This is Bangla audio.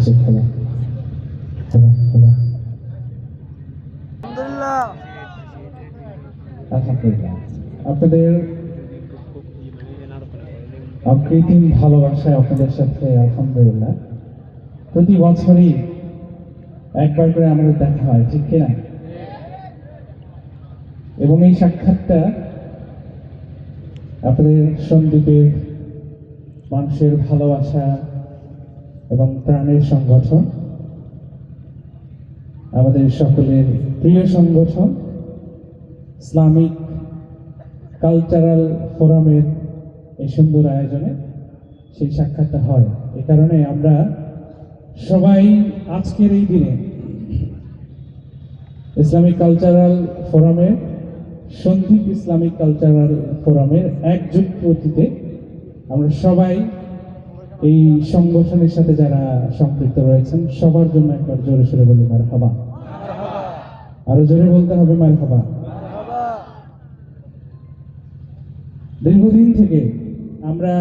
কিছু খেলা খেলা খেলা আলহামদুলিল্লাহ আপনাদের অকৃত্রিম ভালোবাসায় আপনাদের সাথে আলহামদুলিল্লাহ প্রতি বছরই একবার করে আমাদের দেখা হয়, ঠিক কিনা? এবং এই সাক্ষাৎটা আপনাদের সন্দ্বীপের মানুষের ভালোবাসা এবং প্রাণের সংগঠন, আমাদের সকলের প্রিয় সংগঠন ইসলামিক কালচারাল ফোরামের এই সুন্দর আয়োজনে সেই সাক্ষাৎটা হয়। এ কারণে আমরা সবাই আজকের এই দিনে ইসলামিক কালচারাল ফোরামের সন্দ্বীপ ইসলামিক কালচারাল ফোরামের একজোট প্রতীকে আমরা সবাই এই সংগঠনের সাথে যারা সম্পৃক্ত রয়েছেন সবার জন্য একবার জোরে সোরে বলি মারহাবা। আরো জোরে বলতে হবে মারহাবা। দীর্ঘদিন থেকে আমরা